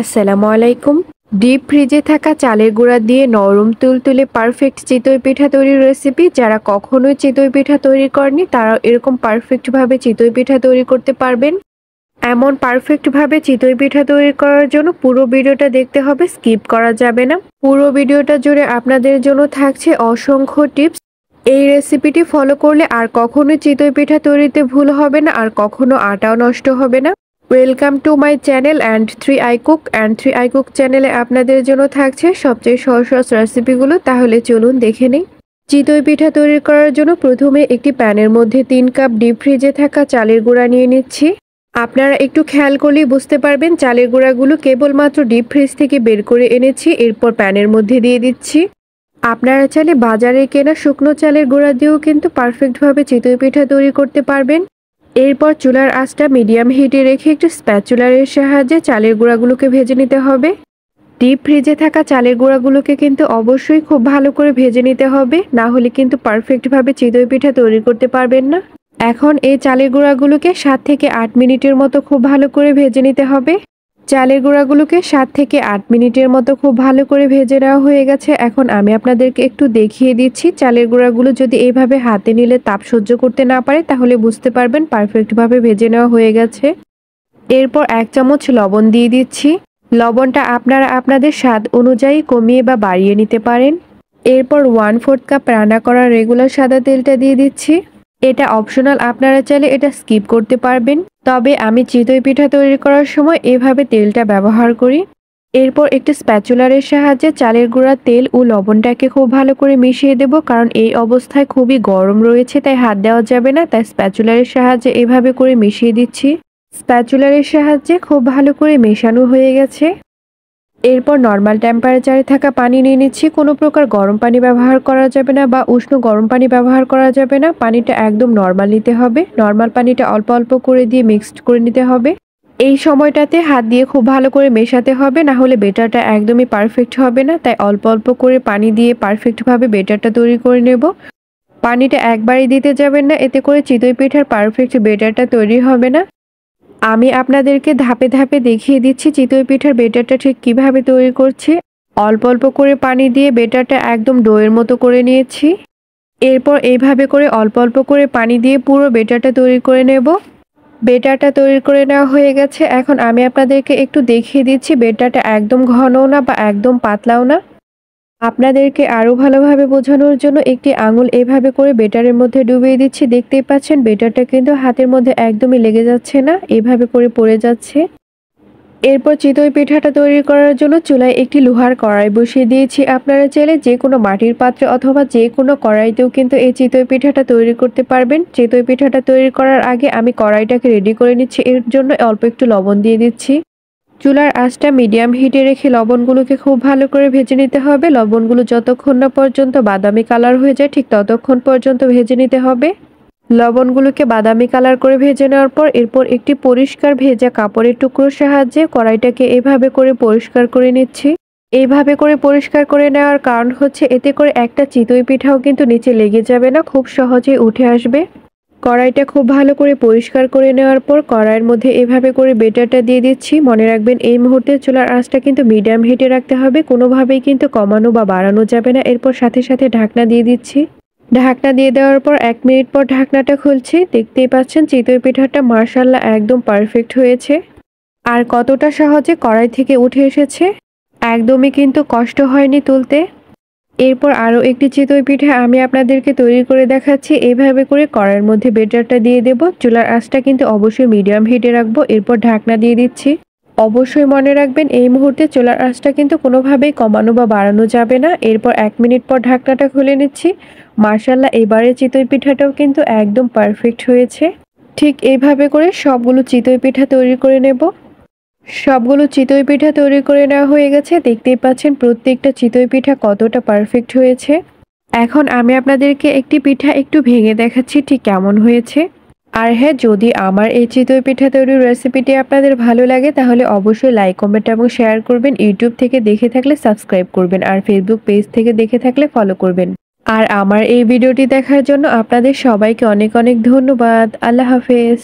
আসসালামু আলাইকুম। ডিপ ফ্রিজে থাকা চালের গুঁড়া দিয়ে নরম তুলতুলে পারফেক্ট চিতই পিঠা তৈরির রেসিপি। যারা কখনোই চিতই পিঠা তৈরি করেনি তারা এরকম পারফেক্টভাবে চিতই পিঠা তৈরি করতে পারবেন। এমন পারফেক্টভাবে চিতই পিঠা তৈরি করার জন্য পুরো ভিডিওটা দেখতে হবে, স্কিপ করা যাবে না। পুরো ভিডিওটা জুড়ে আপনাদের জন্য থাকছে অসংখ্য টিপস। এই রেসিপিটি ফলো করলে আর কখনোই চিতই পিঠা তৈরিতে ভুল হবে না, আর কখনো আটাও নষ্ট হবে না। Welcome to my channel and 3i cook. And 3i cook চ্যানেলে আপনাদের জন্য থাকছে সবচেয়ে সহজ সহজ রেসিপিগুলো। তাহলে চলুন দেখে নিই। চিতই পিঠা তৈরি করার জন্য প্রথমে একটি প্যানের মধ্যে 3 কাপ ডিপ ফ্রিজে থাকা চালের গুঁড়া নিয়ে নিচ্ছি। আপনারা একটু খেয়াল করলেই বুঝতে পারবেন চালের গুঁড়াগুলো কেবলমাত্র ডিপ ফ্রিজ থেকে বের করে এনেছি, এরপর প্যানের মধ্যে দিয়ে দিচ্ছি। আপনারা চাইলে বাজারে কেনা শুকনো চালের গুঁড়া দিয়েও কিন্তু পারফেক্টভাবে চিতই পিঠা তৈরি করতে পারবেন। এরপর চুলার আঁচটা মিডিয়াম হিটে রেখে একটু স্প্যাচুলারের সাহায্যে চালের গুঁড়াগুলোকে ভেজে নিতে হবে। ডিপ ফ্রিজে থাকা চালের গুঁড়াগুলোকে কিন্তু অবশ্যই খুব ভালো করে ভেজে নিতে হবে, না হলে কিন্তু পারফেক্টভাবে চিতই পিঠা তৈরি করতে পারবেন না। এখন এই চালের গুঁড়াগুলোকে 7 থেকে 8 মিনিটের মতো খুব ভালো করে ভেজে নিতে হবে। চালের গুঁড়াগুলোকে 7 থেকে 8 মিনিটের মতো খুব ভালো করে ভেজে নেওয়া হয়ে গেছে। এখন আমি আপনাদেরকে একটু দেখিয়ে দিচ্ছি। চালের গুঁড়াগুলো যদি এইভাবে হাতে নিলে তাপ সহ্য করতে না পারে তাহলে বুঝতে পারবেন পারফেক্টভাবে ভেজে নেওয়া হয়ে গেছে। এরপর 1 চামচ লবণ দিয়ে দিচ্ছি। লবণটা আপনারা আপনাদের স্বাদ অনুযায়ী কমিয়ে বা বাড়িয়ে নিতে পারেন। এরপর 1/4 কাপ রান্না করা রেগুলার সাদা তেলটা দিয়ে দিচ্ছি। এটা অপশনাল, আপনারা চাইলে এটা স্কিপ করতে পারবেন। তবে আমি চিতই পিঠা তৈরি করার সময় এভাবে তেলটা ব্যবহার করি। এরপর একটি স্প্যাচুলারের সাহায্যে চালের গুঁড়া, তেল ও লবণটাকে খুব ভালো করে মিশিয়ে দেব, কারণ এই অবস্থায় খুবই গরম রয়েছে তাই হাত দেওয়া যাবে না। তাই স্প্যাচুলারের সাহায্যে এভাবে করে মিশিয়ে দিচ্ছি। স্প্যাচুলারের সাহায্যে খুব ভালো করে মেশানো হয়ে গেছে। এরপর নর্মাল টেম্পারেচারে থাকা পানি নিয়ে নিচ্ছি। কোনো প্রকার গরম পানি ব্যবহার করা যাবে না বা উষ্ণ গরম পানি ব্যবহার করা যাবে না। পানিটা একদম নর্মাল নিতে হবে। নর্মাল পানিটা অল্প অল্প করে দিয়ে মিক্সড করে নিতে হবে। এই সময়টাতে হাত দিয়ে খুব ভালো করে মেশাতে হবে, না হলে বেটারটা একদমই পারফেক্ট হবে না। তাই অল্প অল্প করে পানি দিয়ে পারফেক্টভাবে বেটারটা তৈরি করে নেব। পানিটা একবারই দিতে যাবেন না, এতে করে চিতই পিঠার পারফেক্ট বেটারটা তৈরি হবে না। আমি আপনাদেরকে ধাপে ধাপে দেখিয়ে দিচ্ছি চিতই পিঠার বেটারটা ঠিক কিভাবে তৈরি করছি। অল্প অল্প করে পানি দিয়ে বেটারটা একদম ডোয়ের মতো করে নিয়েছি। এরপর এইভাবে করে অল্প অল্প করে পানি দিয়ে পুরো বেটারটা তৈরি করে নেব। বেটারটা তৈরি করে নেওয়া হয়ে গেছে। এখন আমি আপনাদেরকে একটু দেখিয়ে দিচ্ছি বেটারটা একদম ঘনও না বা একদম পাতলাও না। আপনাদেরকে আরো ভালোভাবে বোঝানোর জন্য একটি আঙুল এভাবে করে বেটারের মধ্যে ডুবিয়ে দিচ্ছি। দেখতেই পাচ্ছেন বেটারটা কিন্তু হাতের মধ্যে একদমই লেগে যাচ্ছে না, এভাবে করে পড়ে যাচ্ছে। এরপর চিতই পিঠাটা তৈরি করার জন্য চুলায় একটি লোহার কড়াই বসিয়ে দিয়েছি। আপনারা চাইলে যে কোনো মাটির পাত্রে অথবা যে কোনো কড়াইতেও কিন্তু এই চিতই পিঠাটা তৈরি করতে পারবেন। চিতই পিঠাটা তৈরি করার আগে আমি কড়াইটাকে রেডি করে নিচ্ছি। এর জন্য অল্প একটু লবণ দিয়ে দিচ্ছি। চুলার আঁচটা মিডিয়াম হিটে রেখে লবণগুলোকে খুব ভালো করে ভেজে নিতে হবে। লবণগুলো যতক্ষণ না পর্যন্ত বাদামি কালার হয়ে যায় ঠিক ততক্ষণ পর্যন্ত ভেজে নিতে হবে। লবণগুলোকে বাদামি কালার করে ভেজে নেওয়ার পর এরপর একটি পরিষ্কার ভেজা কাপড়ের টুকরোর সাহায্যে কড়াইটাকে এভাবে করে পরিষ্কার করে নিচ্ছি। এইভাবে করে পরিষ্কার করে নেওয়ার কারণ হচ্ছে এতে করে একটা চিতই পিঠাও কিন্তু নিচে লেগে যাবে না, খুব সহজেই উঠে আসবে। কড়াইটা খুব ভালো করে পরিষ্কার করে নেওয়ার পর কড়াইয়ের মধ্যে এভাবে করে বেটারটা দিয়ে দিচ্ছি। মনে রাখবেন এই মুহূর্তে চুলার আঁচটা কিন্তু মিডিয়াম হিটে রাখতে হবে, কোনোভাবেই কিন্তু কমানো বা বাড়ানো যাবে না। এরপর সাথে সাথে ঢাকনা দিয়ে দিচ্ছি। ঢাকনা দিয়ে দেওয়ার পর 1 মিনিট পর ঢাকনাটা খুলছি। দেখতেই পাচ্ছেন চিতই পিঠাটা মাশাআল্লাহ একদম পারফেক্ট হয়েছে। আর কতটা সহজে কড়াই থেকে উঠে এসেছে, একদমই কিন্তু কষ্ট হয়নি তুলতে। এরপর আরও একটি চিতই পিঠা আমি আপনাদেরকে তৈরি করে দেখাচ্ছি। এইভাবে করে কড়াইয়ের মধ্যে বেটারটা দিয়ে দেব। চুলার আঁচটা কিন্তু অবশ্যই মিডিয়াম হিটে রাখবো। এরপর ঢাকনা দিয়ে দিচ্ছি। অবশ্যই মনে রাখবেন এই মুহূর্তে চুলার আঁচটা কিন্তু কোনোভাবেই কমানো বা বাড়ানো যাবে না। এরপর 1 মিনিট পর ঢাকনাটা খুলে নিচ্ছি। মাশাআল্লাহ এবারে চিতই পিঠাটাও কিন্তু একদম পারফেক্ট হয়েছে। ঠিক এইভাবে করে সবগুলো চিতই পিঠা তৈরি করে নেব। সবগুলো চিতই পিঠা তৈরি করে নেওয়া হয়ে গেছে। দেখতেই পাচ্ছেন প্রত্যেকটা চিতই পিঠা কতটা পারফেক্ট হয়েছে। এখন আমি আপনাদেরকে একটি পিঠা একটু ভেঙে দেখাচ্ছি ঠিক কেমন হয়েছে। আর হ্যাঁ, যদি আমার এই চিতই পিঠা তৈরির রেসিপিটি আপনাদের ভালো লাগে তাহলে অবশ্যই লাইক, কমেন্ট এবং শেয়ার করবেন। ইউটিউব থেকে দেখে থাকলে সাবস্ক্রাইব করবেন, আর ফেসবুক পেজ থেকে দেখে থাকলে ফলো করবেন। আর আমার এই ভিডিওটি দেখার জন্য আপনাদের সবাইকে অনেক অনেক ধন্যবাদ। আল্লাহ হাফেজ।